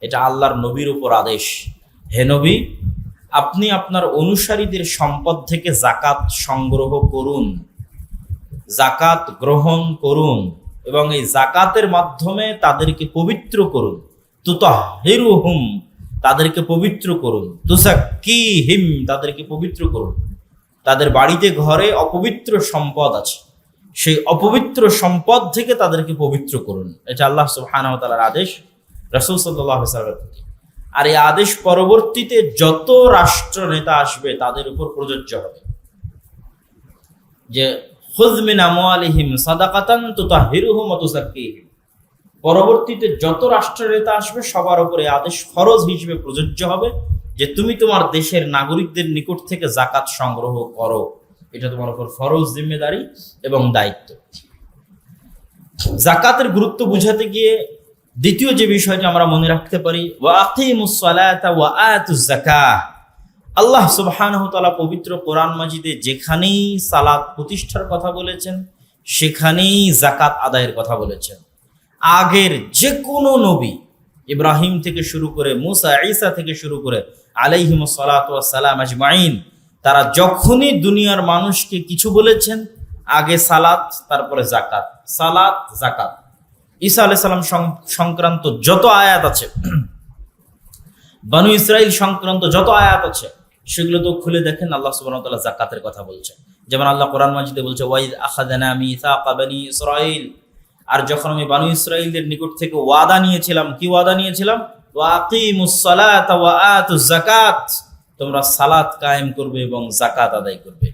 এটা আল্লাহর নবীর উপর আদেশ। হে নবী, আপনি আপনার অনুসারীদের সম্পদ থেকে জাকাত সংগ্রহ করুন, জাকাত গ্রহণ করুন এবং এই জাকাতের মাধ্যমে তাদেরকে পবিত্র করুন। তুতাহহিরুহুম, তাদেরকে পবিত্র করুন। তুযাক্কিহিম, তাদেরকে পবিত্র করুন। তাদের বাড়িতে ঘরে অপবিত্র সম্পদ আছে, সেই অপবিত্র সম্পদ থেকে তাদেরকে পবিত্র করুন। এটা আল্লাহ সুবহানাহু ওয়া তাআলার আদেশ রাসূল সাল্লাল্লাহু আলাইহি ওয়াসাল্লামের প্রতি। আর এই আদেশ পরবর্তীতে যত রাষ্ট্র নেতা আসবে তাদের উপর প্রযোজ্য হবে, যে খুয মিন আমওয়ালিহিম সাদাকাতান তুতাহহিরুহুম ওয়া তুযাক্কিহিম। পরবর্তীতে যত রাষ্ট্র নেতা আসবে সবার উপরে আদেশ ফরজ হিসেবে প্রযোজ্য হবে যে তুমি তোমার দেশের নাগরিকদের নিকট থেকে জাকাত সংগ্রহ করো। এটা তোমার উপর ফরজ জিম্মেদারি এবং দায়িত্ব। জাকাতের গুরুত্ব বুঝাতে গিয়ে দ্বিতীয় যে বিষয়টি আমরা মনে রাখতে পারি, ওয়া আকিমুস সালাতা ওয়া আতুজ যাকাহ। আল্লাহ সুবহানাহু ওয়া তাআলা পবিত্র কোরআন মাজিদে যেখানেই সালাত প্রতিষ্ঠার কথা বলেছেন সেখানেই জাকাত আদায়ের কথা বলেছেন। আগের যে কোনো নবী, ইব্রাহিম থেকে শুরু করে মুসা, ঈসা থেকে শুরু করে আলাইহিমুস সালাতু ওয়াস সালাম আজমাইন, তারা যখনই দুনিয়ার মানুষকে কিছু বলেছেন আগে সালাত, তারপরে জাকাত, সালাত জাকাত। ঈসা আলাইহিস সালাম সংক্রান্ত যত আয়াত আছে, বনু ইসরাইল সংক্রান্ত যত আয়াত আছে, সেগুলো তো খুলে দেখেন আল্লাহ সুবহানাহু ওয়া তাআলা জাকাতের কথা বলছেন। যেমন আল্লাহ কোরআন মাজিদে বলছে, ওয়াইদ আখাযানা মিসাকা বনি ইসরাইল। আর যখন আমি বনু ইসরাইলদের নিকট থেকে ওয়াদা নিয়েছিলাম, কি ওয়াদা নিয়েছিলাম? ওয়া আকিমুস সালাতা ওয়া আতুজ যাকাত, তোমরা সালাত কায়েম করবে এবং যাকাত আদায় করবে।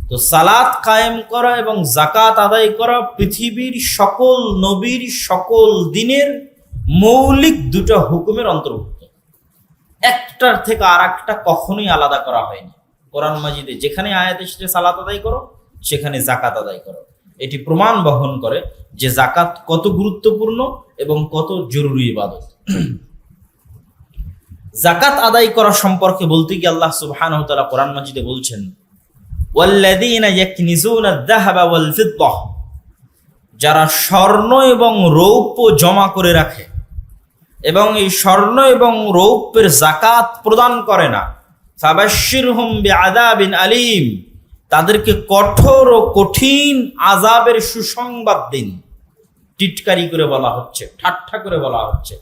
তো সালাত কায়েম করা এবং যাকাত আদায় করা পৃথিবীর সকল নবীর সকল দিনের মৌলিক দুটো হুকুমের অন্তর্ভুক্ত। একটার থেকে আর একটা কখনোই আলাদা করা হয়নি। কোরআন মাজিদে যেখানে আয়াত এসেছে সালাত আদায় করো, সেখানে যাকাত আদায় করো। এটি প্রমাণ বহন করে যে যাকাত কত গুরুত্বপূর্ণ এবং কত জরুরি ইবাদত। যাকাত আদায় করা সম্পর্কে বলতে গিয়ে আল্লাহ সুবহানাহু ওয়া তাআলা কোরআন মাজিদে বলছেন, ওয়াল্লাযীনা ইয়াকনিজুনা আয-যাহাবা ওয়াল ফিদ্দাহ, যারা স্বর্ণ এবং রৌপ্য জমা করে রাখে এবং এই স্বর্ণ এবং রৌপ্যের যাকাত প্রদান করে না, ফাবাশশিরহুম বিআযাবিন আলীম, তাদেরকে কঠোর ও কঠিন আযাবের সুসংবাদ দিন। টিটকারি করে বলা হচ্ছে, ঠাট্টা করে বলা হচ্ছে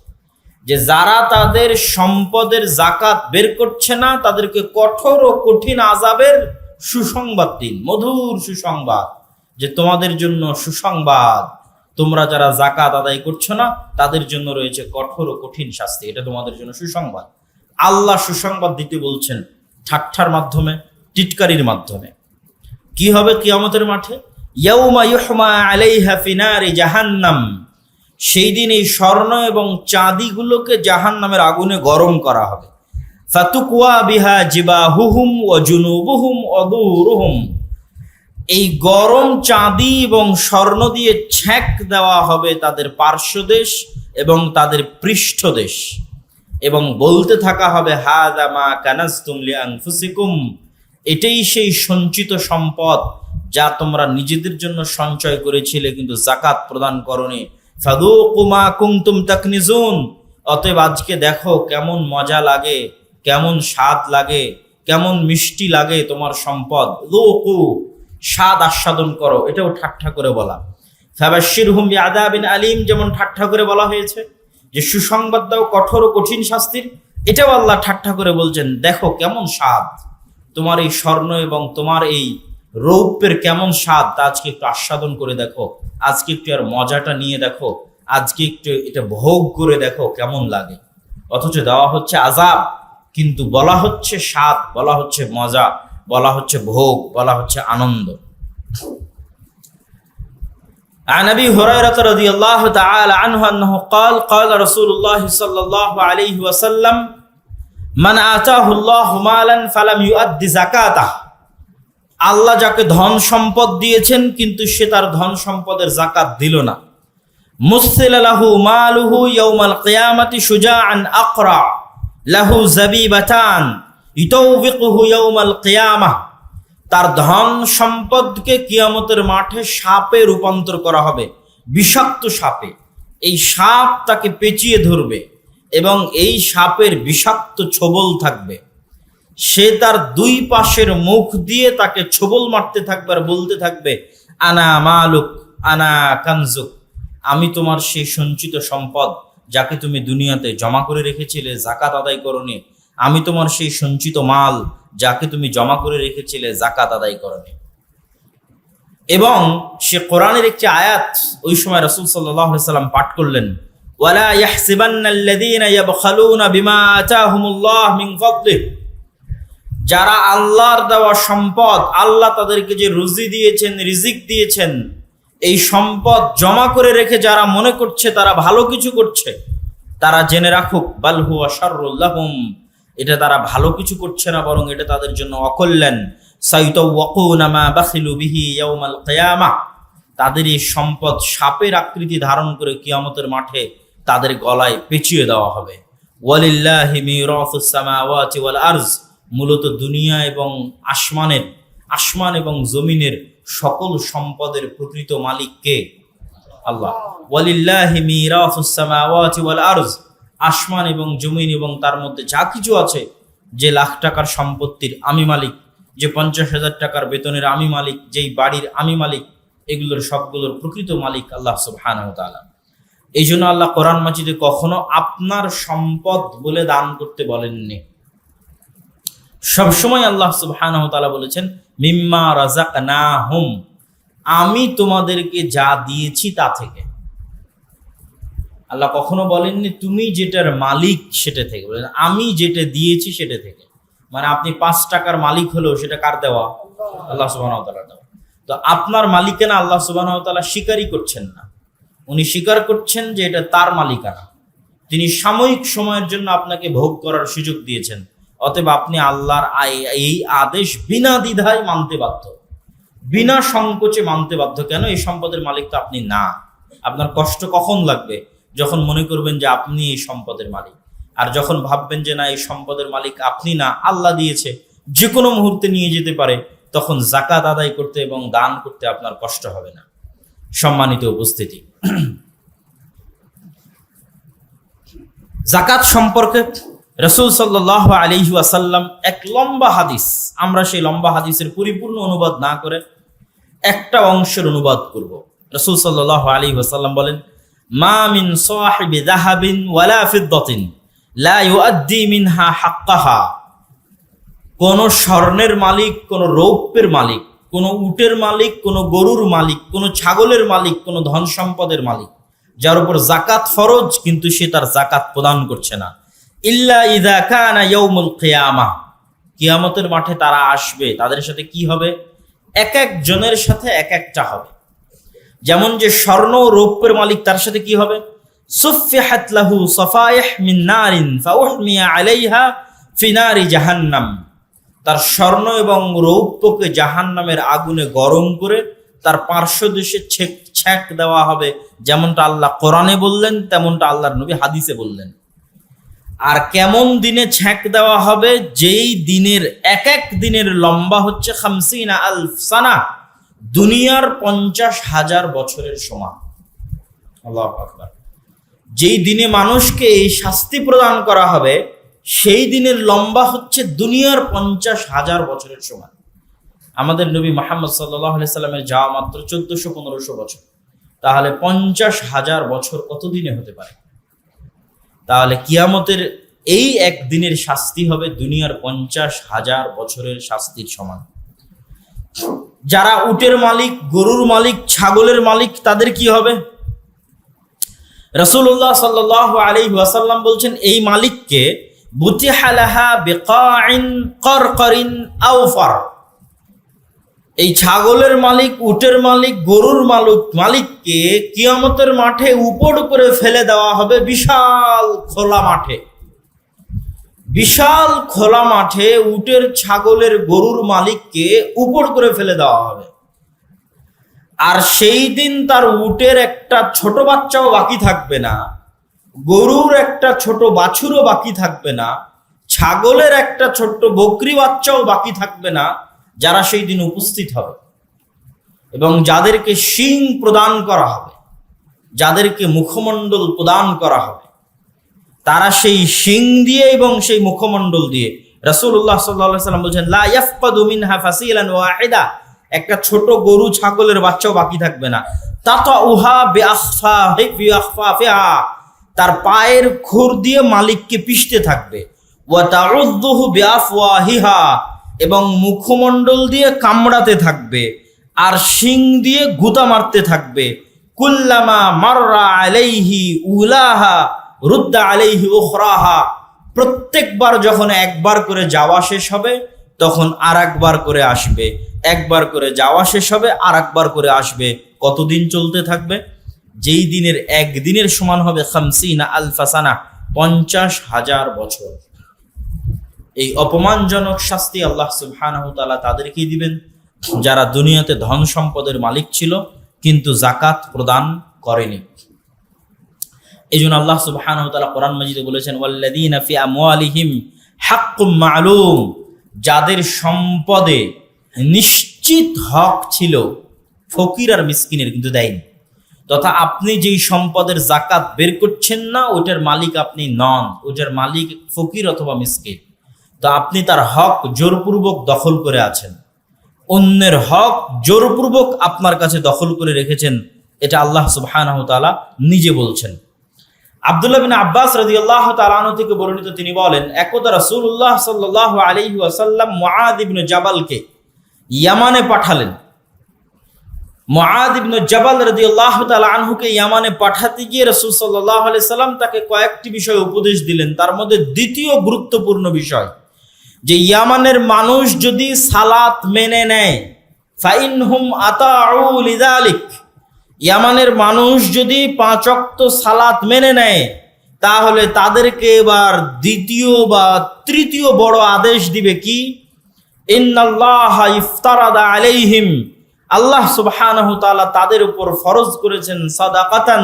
যে যারা তাদের সম্পদের যাকাত বের করছে না তাদেরকে কঠোর ও কঠিন আযাবের সুসংবাদ দিন, মধুর সুসংবাদ, যে তোমাদের জন্য সুসংবাদ, তোমরা যারা যাকাত আদায় করছো না তাদের জন্য রয়েছে কঠোর ও কঠিন শাস্তি। এটা তোমাদের জন্য সুসংবাদ। আল্লাহ সুসংবাদ দিতে বলছেন ঠাট্টার মাধ্যমে, টিটকারির মাধ্যমে। কি হবে কিয়ামতের মাঠে? ইয়াউমা ইউহমা আলাইহা ফি নারি জাহান্নাম, সেই দিন এই স্বর্ণ এবং চাঁদিগুলোকে জাহান্নামের আগুনে গরম করা হবে। ফাতুকওয়া বিহা জিবাহুহুম ওয়া জুনুবুহুম ওয়া দুরুহুম, এই গরম চাঁদি এবং স্বর্ণ দিয়ে ছ্যাঁক দেওয়া হবে তাদের পার্শ্বদেশ এবং তাদের পৃষ্ঠদেশ, এবং বলতে থাকা হবে হাযা মা কানাজতুম লিআনফুসিকুম, এটাই সেই সঞ্চিত সম্পদ যা তোমরা নিজেদের জন্য সঞ্চয় করেছিলে কিন্তু যাকাত প্রদান করনি। ফাযুকু মা কুনতুম তাকনিজুন, অতএব আজকে দেখো কেমন মজা লাগে, কেমন স্বাদ লাগে, কেমন মিষ্টি লাগে তোমার সম্পদ। যুকু, স্বাদ আস্বাদন করো, এটাও ঠাট্টা করে বলা। ফাবাশশিরহুম বিআযাবিন আলীম, যেমন ঠাট্টা করে বলা হয়েছে যে সুসংবাদ দাও কঠোর ও কঠিন শাস্তির, এটাও আল্লাহ ঠাট্টা করে বলছেন দেখো কেমন স্বাদ তোমার এই স্বর্ণ এবং তোমার এই রৌপ্যের, কেমন স্বাদ তা আজকে একটু আস্বাদন করে দেখো, আজকে একটু আর মজাটা নিয়ে দেখো, আজকে একটু এটা ভোগ করে দেখো কেমন লাগে। অথচ দেওয়া হচ্ছে আযাব, কিন্তু বলা হচ্ছে স্বাদ, বলা হচ্ছে মজা, বলা হচ্ছে ভোগ, বলা হচ্ছে আনন্দ। عن ابي هريره رضي الله تعالى عنه انه قال قال رسول الله صلى الله عليه وسلم من آتاه الله مالا فلم يؤد زكاته, আল্লাহ যাকে ধন সম্পদ দিয়েছেন কিন্তু সে তার ধন সম্পদের যাকাত দিল না, মুসিলা লাহু মালুহু ইয়াউমাল কিয়ামাতি শুজাআন আকরা লাহু যাবিবাতান ইতাউবিকুহু ইয়াউমাল কিয়ামাহ, তার ধন সম্পদকে কিয়ামতের মাঠে সাপে রূপান্তর করা হবে, বিষাক্ত সাপে। এই সাপ তাকে পেঁচিয়ে ধরবে এবং এই সাপের বিষাক্ত ছোবল থাকবে। সে তার দুই পাশের মুখ দিয়ে তাকে ছোবল মারতে থাকবে আর বলতে থাকবে, আনা মালুক আনা কানজুক, আমি তোমার সেই সঞ্চিত সম্পদ যাকে তুমি দুনিয়াতে জমা করে রেখেছিলে, জাকাত আদায় করনি। আমি তোমার সেই সঞ্চিত মাল যাকে তুমি জমা করে রেখেছিলে, জাকাত আদায় করনি। এবং সে কোরআনের একটি আয়াত ওই সময় রাসূল সাল্লাল্লাহু আলাইহি সাল্লাম পাঠ করলেন, ওয়ালা ইয়াহসিবান্নাল্লাযীনা ইয়াবখালুনা বিমা আতাহুমুল্লাহ মিন ফাদলিহি, যারা আল্লাহর দেওয়া সম্পদ, আল্লাহ তাদেরকে যে রুজি দিয়েছেন, রিজিক দিয়েছেন, এই সম্পদ জমা করে রেখে যারা মনে করছে তারা ভালো কিছু করছে, তারা জেনে রাখুক বাল হুয়া শাররুল লাহুম, এটা তারা ভালো কিছু করছে না, বরং এটা তাদের জন্য অকল্যাণ। সায়ুতাওয়াকুনা মা বাখিলু বিহি ইয়াউমাল কিয়ামাহ, তাদের এই সম্পদ সাপের আকৃতি ধারণ করে কিয়ামতের মাঠে তাদের গলায় পেঁচিয়ে দেওয়া হবে। ওয়ালিল্লাহি মিরাসুস সামাওয়াতি ওয়াল আরজ, মূলত দুনিয়া এবং আসমান এবং জমিনের সকল সম্পদের প্রকৃত মালিক কে? আল্লাহ। ওয়ালিল্লাহি মিরাসুস সামাওয়াতি ওয়াল আরজ, আসমান এবং জমিন এবং তার মধ্যে যা কিছু আছে, যে লাখ টাকার সম্পত্তির আমি মালিক, যে 50,000 টাকার বেতনের আমি মালিক, যেই বাড়ির আমি মালিক, এগুলোর সবগুলোর প্রকৃত মালিক আল্লাহ সুবহানাহু ওয়া তাআলা। এই জন্য আল্লাহ কোরআন মাজিদে কখনো আপনার সম্পদ বলে দান করতে বলেননি। সবসময় আল্লাহ সুবহানাহু ওয়া তাআলা বলেছেন মিম্মা রাযাকনাহুম, আমি তোমাদেরকে যা দিয়েছি তা থেকে। আল্লাহ কখনো বলেননি তুমি যেটার মালিক সেটা থেকে, বলেন আমি যেটা দিয়েছি সেটা থেকে। মানে আপনি 5 টাকার মালিক হলেও সেটা কার দেওয়া? আল্লাহ সুবহানাহু ওয়া তাআলার দেওয়া। তো আপনার মালিকানা আল্লাহ সুবহানাহু ওয়া তাআলা স্বীকারই করছেন না, উনি স্বীকার করছেন যে এটা তার মালিকানা। তিনি সাময়িক সময়ের জন্য আপনাকে ভোগ করার সুযোগ দিয়েছেন, অতএব আপনি আল্লাহর এই আদেশ বিনা দ্বিধায় মানতে বাধ্য, বিনা সংকোচে মানতে বাধ্য। কেন? এই সম্পদের মালিক তো আপনি না। আপনার কষ্ট কখন লাগবে? যখন মনে করবেন যে আপনি এই সম্পদের মালিক। আর যখন ভাববেন যে না, এই সম্পদের মালিক আপনি না, আল্লাহ দিয়েছে, যে কোনো মুহূর্তে নিয়ে যেতে পারে, তখন যাকাত আদায় করতে এবং দান করতে আপনার কষ্ট হবে না। সম্মানিত উপস্থিতি, যাকাত সম্পর্কে রাসূল সাল্লাল্লাহু আলাইহি ওয়াসাল্লাম এক লম্বা হাদিস, আমরা সেই লম্বা হাদিসের পরিপূর্ণ অনুবাদ না করে একটা অংশের অনুবাদ করব। রাসূল সাল্লাল্লাহু আলাইহি ওয়াসাল্লাম বলেন, মা মিন সাহিবি যাহাবিন ওয়ালা ফিদ্দাতিন লা ইউআদ্দি মিনহা হাক্কাহা, কোন স্বর্ণের মালিক, কোন রৌপ্যের মালিক, কোন উটের মালিক, কোন গরুর মালিক, কোন ছাগলের মালিক, কোন ধন সম্পদের মালিক, যার উপর যাকাত ফরজ কিন্তু সে তার যাকাত প্রদান করছে না, ইল্লা ইযা কানা ইয়াউমুল কিয়ামাহ, কিয়ামতের মাঠে তারা আসবে, তাদের সাথে কি হবে? এক এক জনের সাথে এক একটা হবে। যেমন যে স্বর্ণ ও রৌপ্যের মালিক, তার সাথে কি হবে? সুফিহাত লাহু সাফাইহ মিন নারিন ফাউহমিয়া আলাইহা ফি নারি জাহান্নাম, তার স্বর্ণ এবং রৌপ্যকে জাহান্নামের আগুনে গরম করে তার পার্শ্বদেশে ছ্যাঁক দেওয়া হবে। যেমনটা আল্লাহ কোরআনে বললেন, তেমনটা আল্লাহর নবী হাদিসে বললেন। আর কেমন দিনে ছ্যাঁক দেওয়া হবে? যেই দিনের এক এক দিনের লম্বা হচ্ছে 50 আলফ সানা, দুনিয়ার 50,000 বছরের সমান। আল্লাহু আকবার। যেই দিনে মানুষকে এই শাস্তি প্রদান করা হবে, সেই দিনের লম্বা হচ্ছে দুনিয়ার 50,000 বছরের সমান। আমাদের নবী মুহাম্মদ সাল্লাল্লাহু আলাইহি সাল্লামের যাওয়া মাত্র 1400-1500 বছর, তাহলে 50,000 বছর কত দিনে হতে পারে? তাহলে কিয়ামতের এই একদিনের শাস্তি হবে দুনিয়ার 50,000 বছরের শাস্তির সমান। যারা উটের মালিক, গরুর মালিক, ছাগলের মালিক, তাদের কি হবে? রাসূলুল্লাহ সাল্লাল্লাহু আলাইহি ওয়াসাল্লাম বলছেন, এই মালিককে বুতিহা লাহা বিকাইন করকরিন আওফার, এই ছাগলের মালিক, উটের মালিক, গরুর মালিককে কিয়ামতের মাঠে উপর করে ফেলে দেওয়া হবে বিশাল খোলা মাঠে। বিশাল খোলা মাঠে উটের, ছাগলের, গরুর মালিককে উপর করে ফেলে দেওয়া হবে। আর সেই দিন তার উটের একটা ছোট বাচ্চাও বাকি থাকবে না, গরুর একটা ছোট বাছুরও বাকি থাকবে না, ছাগলের একটা ছোট্ট বকরি বাচ্চাও বাকি থাকবে না, যারা সেই দিন উপস্থিত হবে এবং যাদেরকে শিং প্রদান করা হবে, যাদেরকে মুখমণ্ডল প্রদান করা হবে, তারা সেই শিং দিয়ে এবং সেই মুখমণ্ডল দিয়ে, রাসূলুল্লাহ সাল্লাল্লাহু আলাইহি ওয়াসাল্লাম বলছেন লা ইয়াফকাদু মিনহা ফাসিলান ওয়াহিদা, একটা ছোট গরু ছাগলের বাচ্চাও বাকি থাকবে না। তাতাউহা বিআখফাফিহা, তার পায়ের খুর দিয়ে মালিককে পিষতে থাকবে। ওয়া তাউযুহু বিআফওয়াহিহা, এবং মুখমণ্ডল দিয়ে কামড়াতে থাকবে, আর শিং দিয়ে গুতা মারতে থাকবে। কুল্লামা মাররা আলাইহি উলাহা রুদ্দা আলাইহি উখরাহা, প্রত্যেকবার যখন একবার করে যাওয়া শেষ হবে তখন আর একবার করে আসবে, একবার করে যাওয়া শেষ হবে আর একবার করে আসবে। কতদিন চলতে থাকবে? যেই দিনের একদিনের সমান হবে 50 আলফা সানা, 50,000 বছর। এই অপমানজনক শাস্তি আল্লাহ সুবহানাহু ওয়া তাআলা তাদেরকেই দিবেন যারা দুনিয়াতে ধন সম্পদের মালিক ছিল কিন্তু যাকাত প্রদান করেনি। এই জন্য আল্লাহ সুবহানাহু ওয়া তাআলা কোরআন মাজিদে বলেছেন ওয়াল্লাযীনা ফি আমওয়ালিহিম হাক্কুম মা'লুম, যাদের সম্পদে নিশ্চিত হক ছিল ফকির আর মিসকিনের কিন্তু দেয়নি। তথা আপনি যেই সম্পদের যাকাত বের করছেন না ওইটার মালিক আপনি নন, ওইটার মালিক ফকির অথবা মিসকিন। তো আপনি তার হক জোরপূর্বক দখল করে আছেন, অন্যের হক জোরপূর্বক আপনার কাছে দখল করে রেখেছেন, এটা আল্লাহ সুবহানাহু ওয়া তাআলা নিজে বলছেন। আব্দুল্লাহ বিন আব্বাস রাদিয়াল্লাহু তাআলা আনহু থেকে বর্ণিত, তিনি বলেন একদা রাসূলুল্লাহ সাল্লাল্লাহু আলাইহি ওয়াসাল্লাম মুআদ ইবনে জাবালকে ইয়ামানে পাঠালেন। মুআদ ইবনে জাবাল রাদিয়াল্লাহু তাআলা আনহুকে ইয়ামানে পাঠাতে গিয়ে রাসূল সাল্লাল্লাহু আলাইহি সাল্লাম তাকে কয়েকটি বিষয় উপদেশ দিলেন। তার মধ্যে দ্বিতীয় গুরুত্বপূর্ণ বিষয় যে ইয়ামানের মানুষ যদি সালাত মেনে নেয়, ফাইনহুম আতাউ লিযালিক, ইয়ামানের মানুষ যদি 5 ওয়াক্ত সালাত মেনে নেয় তাহলে তাদেরকে এবার দ্বিতীয় বা তৃতীয় বড় আদেশ দিবে কি, ইন্নাল্লাহা ইফতারাদা আলাইহিম, আল্লাহ সুবহানাহু ওয়া তাআলা তাদের উপর ফরজ করেছেন সাদাকাতান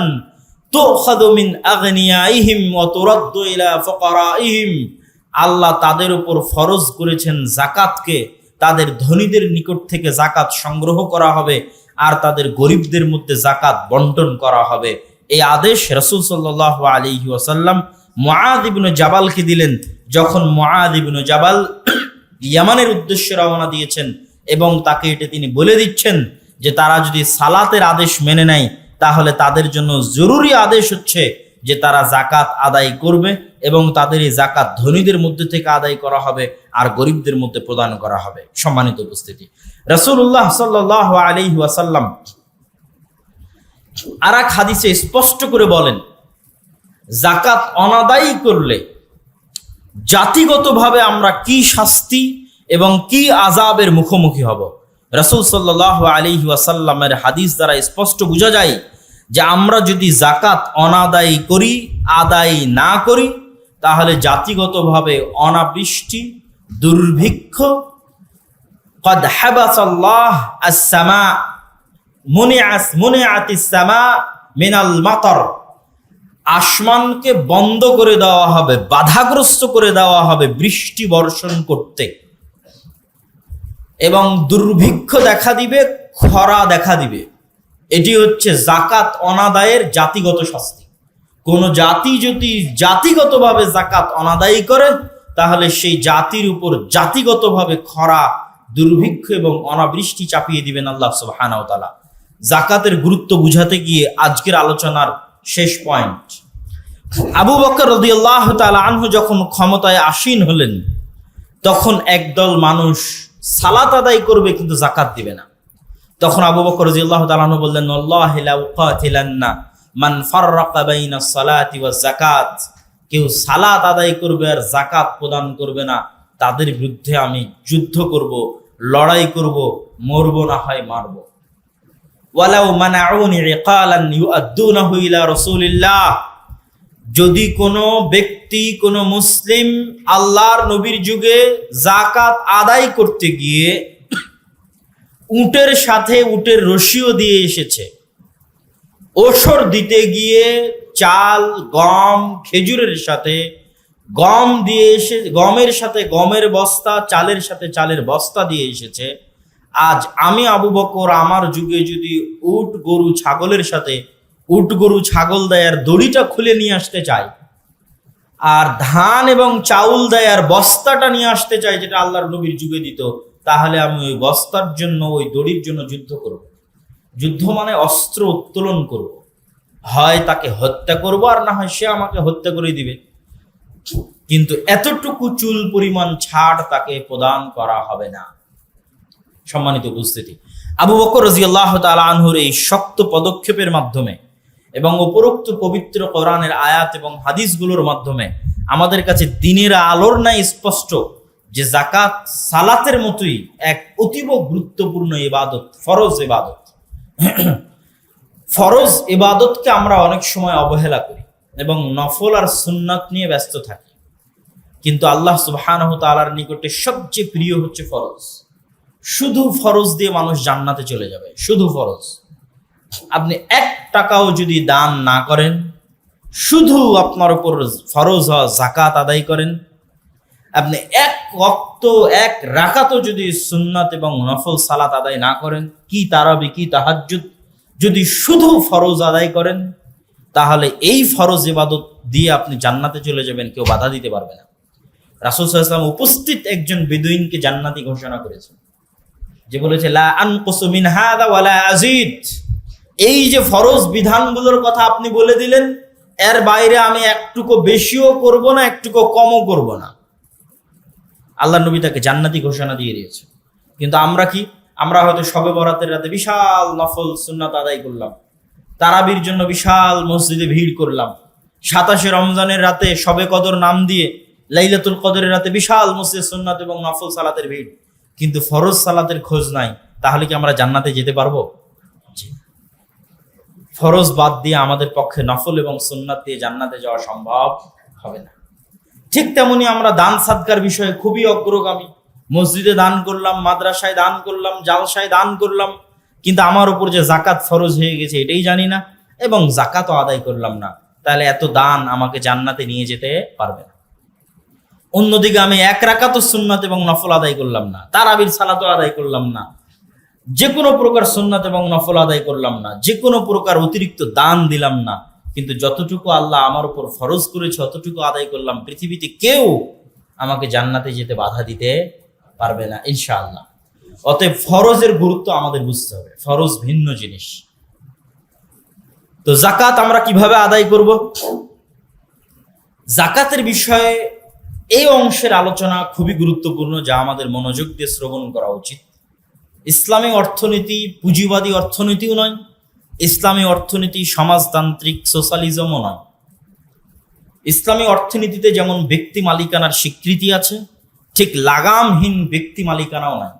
তুখাযু মিন আগনিয়াইহিম ওয়া তুরাদ্দু ইলা ফুকারাইহিম, আল্লাহ তাদের উপর ফরজ করেছেন যাকাতকে, তাদের ধনীদের নিকট থেকে যাকাত সংগ্রহ করা হবে আর তাদের গরিবদের মধ্যে যাকাত বন্টন করা হবে। এই আদেশ রাসূল সাল্লাল্লাহু আলাইহি ওয়াসাল্লাম মুআদ ইবনে জাবালকে দিলেন যখন মুআদ ইবনে জাবাল ইয়ামানের উদ্দেশ্যে রওনা দিয়েছেন, এবং তাকে এটা তিনি বলে দিচ্ছেন যে তারা যদি সালাতের আদেশ মেনে নেয় তাহলে তাদের জন্য জরুরি আদেশ হচ্ছে যে তারা যাকাত আদায় করবে, এবং তাদের এই যাকাত ধনীদের মধ্যে থেকে আদায় করা হবে আর গরিবদের মধ্যে প্রদান করা হবে। সম্মানিত উপস্থিতি, রাসূলুল্লাহ সাল্লাল্লাহু আলাইহি ওয়াসাল্লাম আর এক হাদিসে স্পষ্ট করে বলেন যাকাত অনাদায়ী করলে জাতিগতভাবে আমরা কি শাস্তি এবং কি আযাবের মুখোমুখি হব। রাসূল সাল্লাল্লাহু আলাইহি ওয়াসাল্লামের হাদিস দ্বারা স্পষ্ট বোঝা যায় যে আমরা যদি যাকাত অনাদায়ী করি, আদায় না করি, তাহলে জাতিগতভাবে অনাবৃষ্টি, দুর্ভিক্ষ, قد حبس الله السماء মুনিআতিস সামা মিনাল মাতার, আসমানকে বন্ধ করে দেওয়া হবে, বাধাগ্রস্ত করে দেওয়া হবে বৃষ্টি বর্ষণ করতে, এবং দুর্ভিক্ষ দেখা দিবে, খরা দেখা দিবে। এটি হচ্ছে যাকাত অনাদায়ের জাতিগত শাস্তি। কোন জাতি যদি জাতিগতভাবে যাকাত অনাদায়ী করে তাহলে সেই জাতির উপর জাতিগতভাবে খরা, দুর্ভিক্ষ এবং অনাবৃষ্টি চাপিয়ে দিবেন আল্লাহ সুবহানাহু ওয়া তাআলা। যাকাতের গুরুত্ব বুঝাতে গিয়ে আজকের আলোচনার শেষ পয়েন্ট, আবু বকর রাদিয়াল্লাহু তাআলা আনহু যখন ক্ষমতায় আসীন হলেন তখন একদল মানুষ সালাত আদায় করবে কিন্তু যাকাত দিবে না। তখন আবু বকর রাদিয়াল্লাহু তাআলা আনহু বললেন ওয়াল্লাহি লা উকাতিলান্না মান ফাররাকা বাইনাস সালাতি ওয়াজ যাকাত, কেউ সালাত আদায় করবে আর যাকাত প্রদান করবে না তাদের বিরুদ্ধে আমি যুদ্ধ করব, লড়াই করব, মরব না হয় মারব। ওয়ালাউ মানাউনি ইকালান ইউআদ্দুনাহু ইলা রাসূলিল্লাহ, যদি কোনো ব্যক্তি, কোনো মুসলিম আল্লাহর নবীর যুগে যাকাত আদায় করতে গিয়ে উটের সাথে উটের রশিও দিয়ে এসেছে, ওসর দিতে গিয়ে চাল, গম, খেজুরের সাথে গম দিয়ে এসে, গমের সাথে গমের বস্তা, চালের সাথে চালের বস্তা দিয়ে এসেছে, আজ আমি আবু বকর আমার যুগে যদি উট গরু ছাগলের সাথে উট গরু ছাগল দেয়ার দড়িটা খুলে নিয়ে আসতে চাই, আর ধান এবং চাউল দেয় আর বস্তাটা নিয়ে আসতে চায় যেটা আল্লাহর নবীর যুগে দিত, তাহলে আমি ওই বস্তার জন্য, ওই দড়ির জন্য যুদ্ধ করব। যুদ্ধ মানে অস্ত্র উত্তোলন করব, হয় তাকে হত্যা করব আর না হয় সে আমাকে হত্যা করে দিবে, কিন্তু এতটুকু চুল পরিমাণ ছাড় তাকে প্রদান করা হবে না। সম্মানিত উপস্থিতি, আবু বকর রাদিয়াল্লাহু তাআলা আনহুর এই শক্ত পদক্ষেপের মাধ্যমে এবং উপরোক্ত পবিত্র কোরআনের আয়াত এবং হাদিসগুলোর মাধ্যমে আমাদের কাছে দিনের আলোর ন্যায় স্পষ্ট যে যাকাত সালাতের মতোই এক অতীব গুরুত্বপূর্ণ ইবাদত, ফরজ ইবাদত। ফরজ ইবাদতকে আমরা অনেক সময় অবহেলা করি এবং নফল আর সুন্নাত নিয়ে ব্যস্ত থাকি, কিন্তু আল্লাহ সুবহানাহু তাআলার নিকটে সবচেয়ে প্রিয় হচ্ছে ফরজ। শুধু ফরজ দিয়ে মানুষ জান্নাতে চলে যাবে, শুধু ফরজ। আপনি 1 টাকাও যদি দান না করেন, শুধু আপনার উপর ফরজ হওয়া যাকাত আদায় করেন, আপনি 1 ওয়াক্ত 1 রাকাতও যদি সুন্নাত এবং নফল সালাত আদায় না করেন, কি তারাবি কি তাহাজ্জুদ যদি শুধু ফরজ আদায় করেন, তাহলে এই ফরজ ইবাদত দিয়ে আপনি জান্নাতে চলে যাবেন, কেউ বাধা দিতে পারবে না। রাসূল সাল্লাল্লাহু আলাইহি ওয়াসাল্লাম উপস্থিত একজন বেদুইনকে জান্নাতি ঘোষণা করেছেন, যে বলেছে লা আনকুসু মিন হাযা ওয়ালা আযীদ। এই যে ফরজ বিধানগুলোর কথা আপনি বলে দিলেন, এর বাইরে আমি একটুকু বেশিও করব না, একটুকু কমও করব না। আল্লাহ নবী তাকে জান্নাতি ঘোষণা দিয়ে দিয়েছে। কিন্তু আমরা কি, আমরা হয়তো শবে বরাতের রাতে বিশাল নফল সুন্নাত আদায় করলাম, তারাবির জন্য বিশাল মসজিদে ভিড় করলাম, 27 রমজানের রাতে শবে কদর নাম দিয়ে লাইলাতুল কদরের রাতে বিশাল মসজিদে সুন্নাত এবং নফল সালাতের ভিড়, কিন্তু ফরজ সালাতের খোঁজ নাই। তাহলে কি আমরা জান্নাতে যেতে পারবো? ফরজ বাদ দিয়ে আমাদের পক্ষে নফল এবং সুন্নাত দিয়ে জান্নাতে যাওয়া সম্ভব হবে না। ঠিক তেমনি আমরা দান সাদকার বিষয়ে খুবই অগ্রগামী। মসজিদে দান করলাম, মাদ্রাসায় দান করলাম, জালসায় দান করলাম, কিন্তু আমার উপর যে যাকাত ফরজ হয়ে গেছে এটাই জানি না এবং যাকাতও আদায় করলাম না, তাহলে এত দান আমাকে জান্নাতে নিয়ে যেতে পারবে না। অন্যদিকে আমি 1 রাকাতও সুন্নাত এবং নফল আদায় করলাম না, তারাবির সালাতও আদায় করলাম না, যে কোনো প্রকার সুন্নাত এবং নফল আদায় করলাম না, যে কোনো প্রকার অতিরিক্ত দান দিলাম না, কিন্তু যতটুকু আল্লাহ আমার উপর ফরজ করেছে অতটুকু আদায় করলাম, পৃথিবীতে কেউ আমাকে জান্নাতে যেতে বাধা দিতে পারবে না ইনশাআল্লাহ। অতএব ফরজের গুরুত্ব আমাদের বুঝতে হবে, ফরজ ভিন্ন জিনিস। তো যাকাত আমরা কিভাবে আদায় করব? যাকাতের বিষয়ে এই অংশের আলোচনা খুবই গুরুত্বপূর্ণ, যা আমাদের মনোযোগ দিয়ে শ্রবণ করা উচিত। ইসলামী অর্থনীতি পুঁজিবাদী অর্থনীতিও নয়, ইসলামী অর্থনীতি সমাজতান্ত্রিক সোশ্যালিজমও নয়। ইসলামী অর্থনীতিতে যেমন ব্যক্তি মালিকানার স্বীকৃতি আছে, ঠিক লাগামহীন ব্যক্তি মালিকানাও নয়।